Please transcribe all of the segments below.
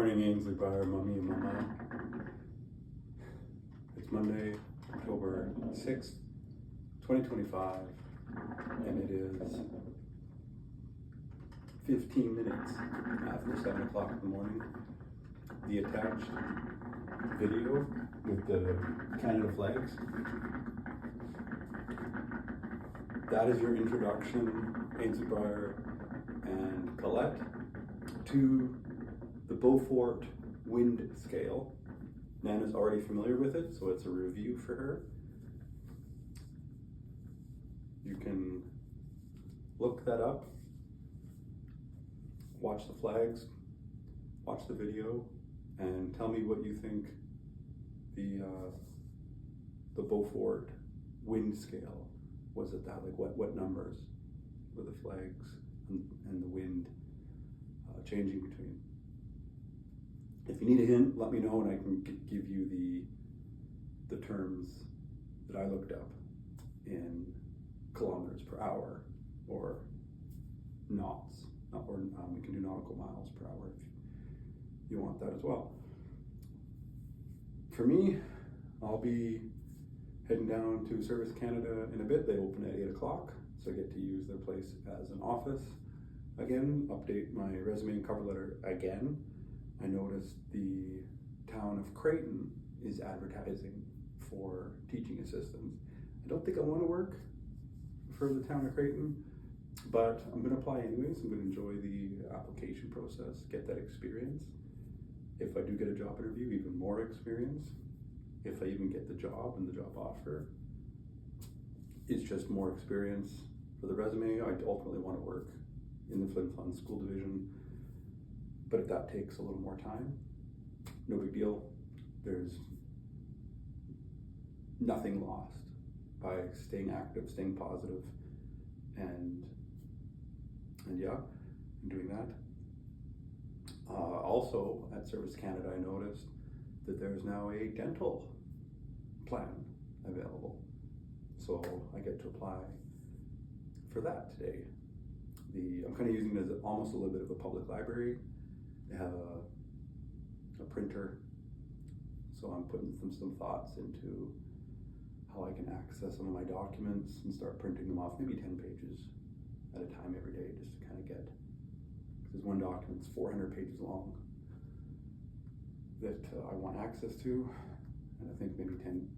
morning, Ainsley Bar, Mummy and Mama. It's Monday, October 6th, 2025, and it is 15 minutes after 7 o'clock in the morning. The attached video with the Canada flags, that is your introduction, Ainsley Bar and Colette, to the Beaufort wind scale. Nana's already familiar with it, so it's a review for her. You can look that up, watch the flags, watch the video, and tell me what you think the Beaufort wind scale was at that. Like what numbers were the flags and the wind changing between? If you need a hint, let me know and I can give you the terms that I looked up in kilometers per hour or knots, or we can do nautical miles per hour if you want that as well. For me, I'll be heading down to Service Canada in a bit. They open at 8 o'clock, so I get to use their place as an office again, update my resume and cover letter again. I noticed the town of Creighton is advertising for teaching assistants. I don't think I want to work for the town of Creighton, but I'm going to apply anyways. I'm going to enjoy the application process, get that experience. If I do get a job interview, even more experience. If I even get the job and the job offer, it's just more experience for the resume. I ultimately want to work in the Flin Flon School Division, but if that takes a little more time, no big deal. There's nothing lost by staying active, staying positive, and yeah, I'm doing that. Also at Service Canada, I noticed that there's now a dental plan available, so I get to apply for that today. I'm kind of using it as almost a little bit of a public library. They have a printer, so I'm putting some thoughts into how I can access some of my documents and start printing them off, maybe 10 pages at a time every day, just to kind of get, because one document's 400 pages long that I want access to, and I think maybe 10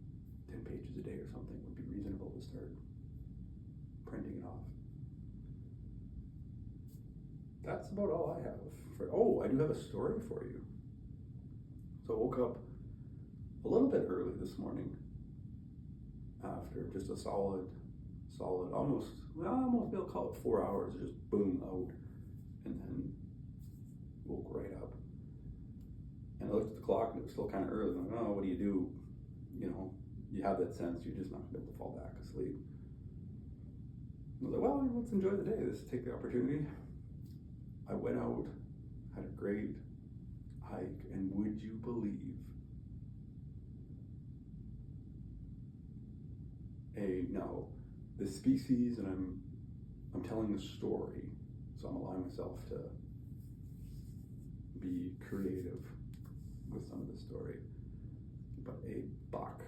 pages a day or something would be reasonable to start printing it off. That's about all I have I do have a story for you. So I woke up a little bit early this morning after just a solid, almost be able to call it 4 hours, just boom out, and then woke right up. And I looked at the clock and it was still kind of early. I'm like, oh, what do? You know, you have that sense you're just not gonna be able to fall back asleep. I was like, well, let's enjoy the day. Let's take the opportunity. I went out, had a great hike, and would you believe the species, and I'm telling a story, so I'm allowing myself to be creative with some of the story. But a buck,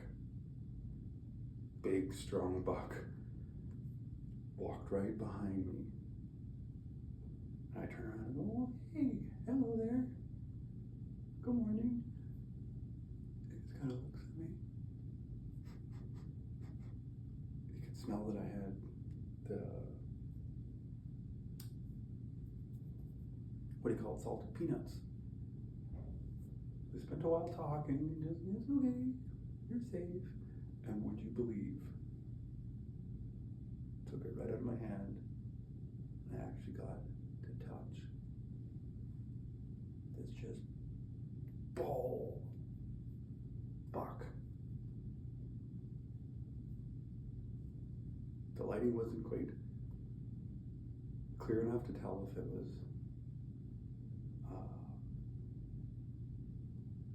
big strong buck, walked right behind me. I turn around and go, oh, hey, hello there. Good morning. It just kind of looks at me. You could smell that I had salted peanuts. We spent a while talking and just, it's okay, you're safe. And would you believe, took it right out of my hand, and I actually got to touch this just ball buck. The lighting wasn't quite clear enough to tell if it was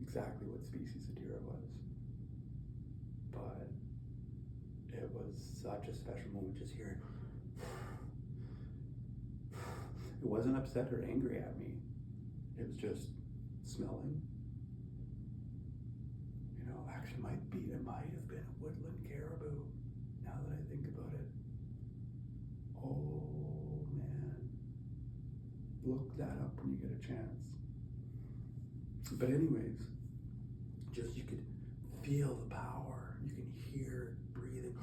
exactly what species of deer it was, but it was such a special moment just hearing. It wasn't upset or angry at me. It was just smelling. You know, actually it might have been a woodland caribou, now that I think about it. Oh man. Look that up when you get a chance. But anyways, just you could feel the power. You can hear it breathing.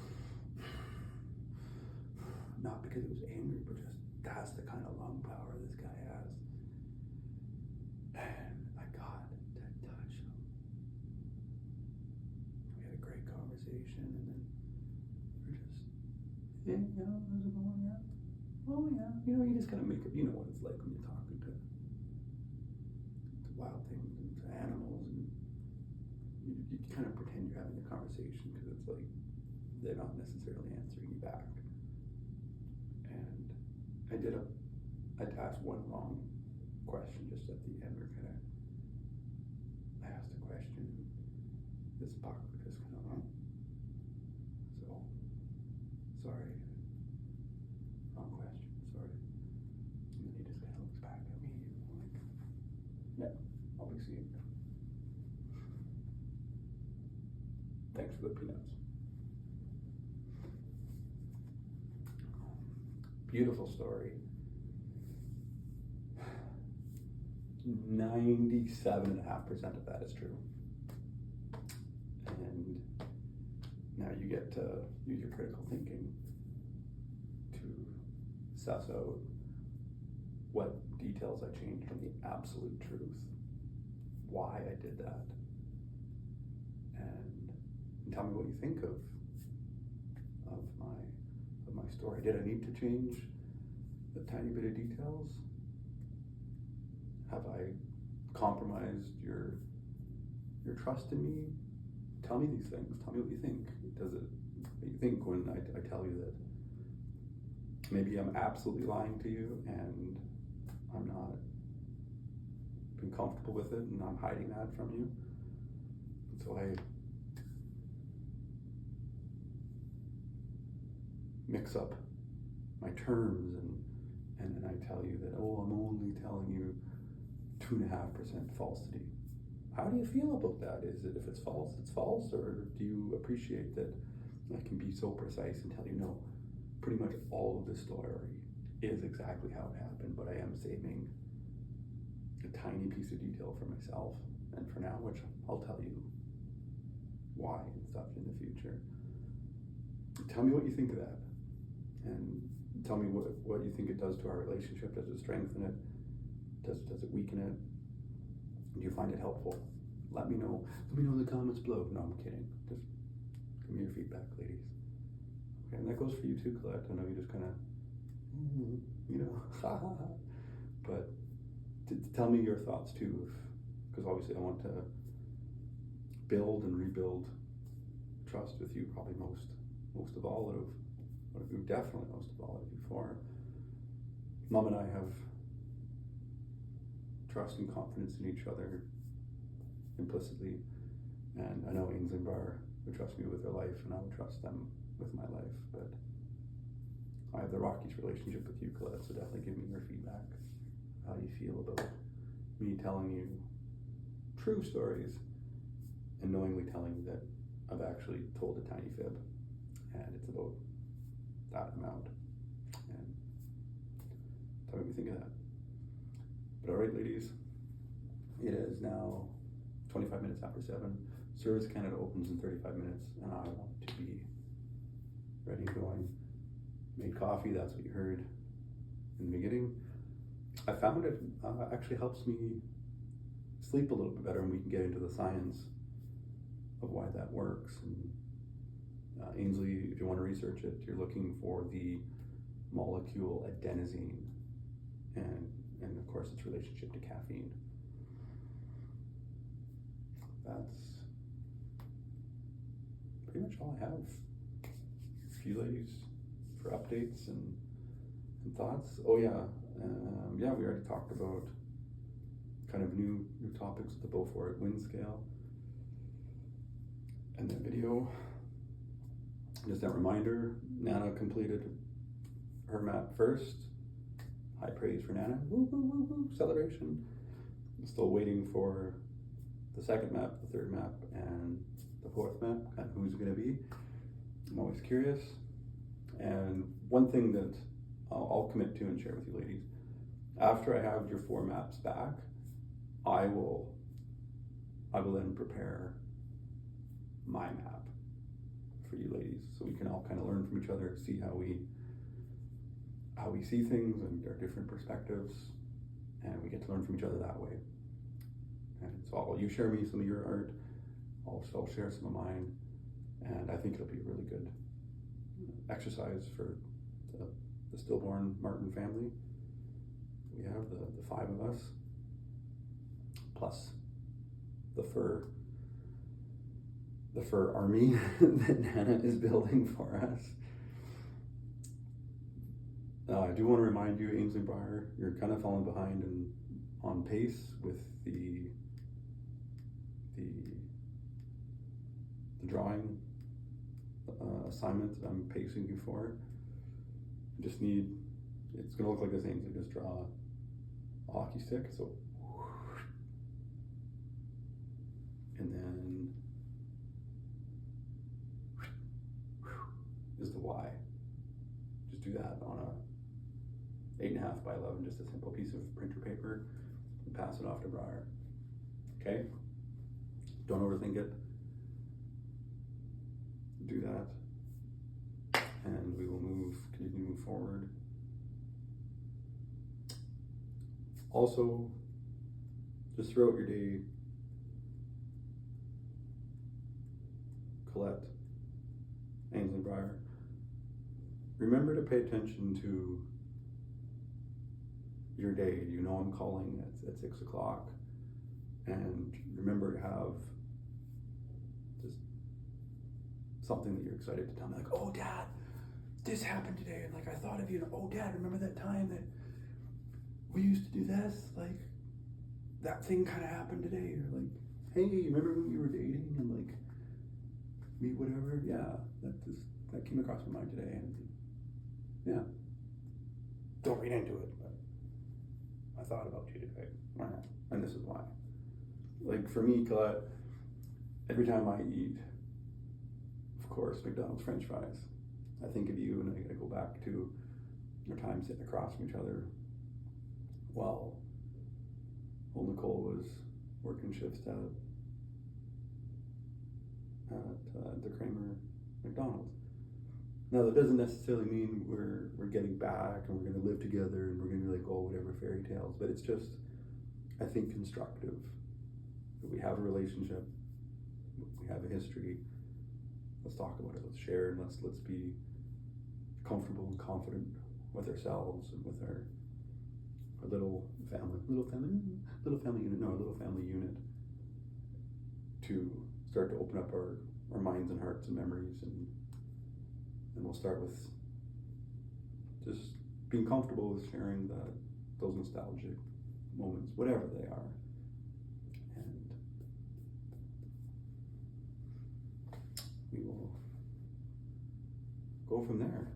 Not because it was angry, but just that's the kind of lung power this guy has. And I got to touch him. We had a great conversation, and then we're just, yeah, how's it going? Yeah. Oh yeah. You know, you just kind of make it. You know what it's like when you're talking to wild things and to animals, and you kind of pretend you're having a conversation because it's like they're not necessarily answering you back. And I'd asked one wrong question just at the end. I asked a question. This buck just kind of, so sorry, wrong question, sorry. And then he just kind of looks back at me and I'm like, yeah, I'll be seeing you. Thanks for the peanuts. Beautiful story. 97.5% of that is true. And now you get to use your critical thinking to suss out what details I changed from the absolute truth, why I did that, and tell me what you think of my story. Did I need to change a tiny bit of details? Have I compromised your trust in me? Tell me these things. Tell me what you think. Does it what you think when I tell you that maybe I'm absolutely lying to you and I'm not being comfortable with it and I'm hiding that from you? And so I mix up my terms and then I tell you that, oh, I'm only telling you 2.5% falsity. How do you feel about that? Is it, if it's false, or do you appreciate that I can be so precise and tell you, no, pretty much all of the story is exactly how it happened, but I am saving a tiny piece of detail for myself and for now, which I'll tell you why and stuff in the future. Tell me what you think of that, and tell me what you think it does to our relationship. Does it strengthen it? Does it weaken it? Do you find it helpful? Let me know. Let me know in the comments below. No, I'm kidding. Just give me your feedback, ladies. Okay, and that goes for you too, Colette. I know you just kind of, you know, but tell me your thoughts too, because obviously I want to build and rebuild trust with you, probably most of all out of you, definitely most of all out of you four. Mom and I have trust and confidence in each other implicitly, and I know Ainsley and Bar would trust me with their life, and I would trust them with my life. But I have the rockiest relationship with you, Colette, so definitely give me your feedback. How you feel about me telling you true stories and knowingly telling you that I've actually told a tiny fib, and it's about that amount. And tell me what you think of that. But all right, ladies, it is now 25 minutes after 7. Service Canada opens in 35 minutes, and I want to be ready and going. Made coffee, that's what you heard in the beginning. I found it actually helps me sleep a little bit better, and we can get into the science of why that works. And Ainsley, if you want to research it, you're looking for the molecule adenosine, and of course its relationship to caffeine. That's pretty much all I have for you ladies for updates and thoughts. Oh yeah, we already talked about kind of new topics with the Beaufort wind scale and that video. Just that reminder, Nana completed her map first. High praise for Nana. Woo, woo, woo, woo. Celebration. Still waiting for the second map, the third map, and the fourth map, and who's it going to be. I'm always curious. And one thing that I'll commit to and share with you ladies, after I have your 4 maps back, I will then prepare my map for you ladies, so we can all kind of learn from each other, see how we see things and our different perspectives, and we get to learn from each other that way. And so you share me some of your art, I'll share some of mine, and I think it'll be a really good exercise for the stillborn Martin family. We have the 5 of us, plus the fur army that Nana is building for us. I do want to remind you, Ainsley Briar, you're kind of falling behind on pace with the drawing assignment that I'm pacing you for. You just need, it's going to look like this, Ainsley. Just draw a hockey stick. So, and then is the Y. Just do that on a 8.5 by 11, just a simple piece of printer paper, and pass it off to Briar. Okay? Don't overthink it. Do that, and we will continue to move forward. Also, just throughout your day, Colette, Ainsley Briar, remember to pay attention to your day. You know I'm calling at 6 o'clock, and remember to have just something that you're excited to tell me, like, oh Dad, this happened today, and like I thought of you, and oh Dad, remember that time that we used to do this, like that thing kind of happened today, or like, hey, remember when you were dating and like me, whatever. Yeah, that came across my mind today, and yeah, don't read into it, but I thought about you today, and this is why. Like for me, Colette, every time I eat, of course, McDonald's French fries, I think of you, and I go back to our time sitting across from each other while old Nicole was working shifts at the Kramer McDonald's. Now that doesn't necessarily mean we're getting back and we're going to live together and we're going to be like, oh, whatever, fairy tales, but it's just, I think, constructive that we have a relationship, we have a history. Let's talk about it. Let's share, and let's be comfortable and confident with ourselves and with our little family unit to start to open up our minds and hearts and memories, and we'll start with just being comfortable with sharing those nostalgic moments, whatever they are. And we will go from there.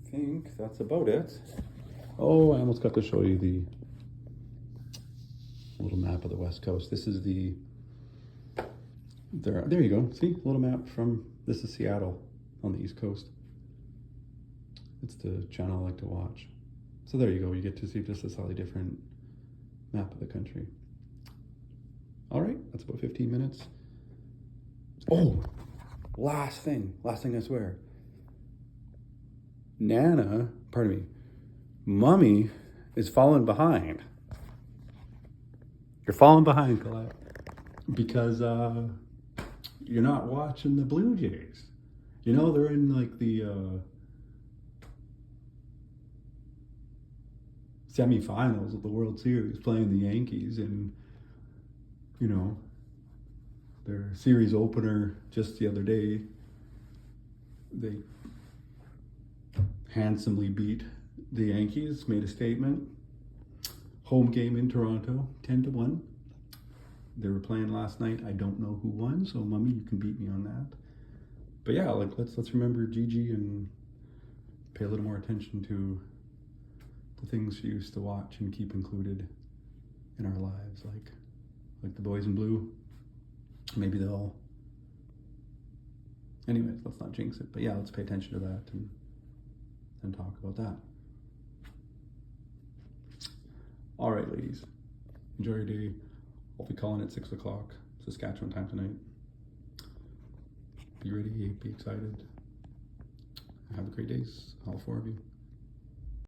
I think that's about it. Oh, I almost got to show you the little map of the West Coast. This is there you go. See, a little map from, this is Seattle on the East Coast. It's the channel I like to watch. So there you go. You get to see just a slightly different map of the country. All right, that's about 15 minutes. Oh, last thing I swear. Mommy is falling behind. You're falling behind, Colette, because you're not watching the Blue Jays. You know, they're in like the semifinals of the World Series playing the Yankees, and you know, their series opener just the other day, they handsomely beat the Yankees, made a statement. Home game in Toronto, 10-1. They were playing last night. I don't know who won, so Mommy, you can beat me on that. But yeah, like let's remember Gigi and pay a little more attention to the things she used to watch and keep included in our lives, like the boys in blue. Maybe they'll. Anyways, let's not jinx it. But yeah, let's pay attention to that and talk about that. All right, ladies. Enjoy your day. I'll be calling at 6 o'clock Saskatchewan time tonight. Be ready, be excited. Have a great day, all 4 of you.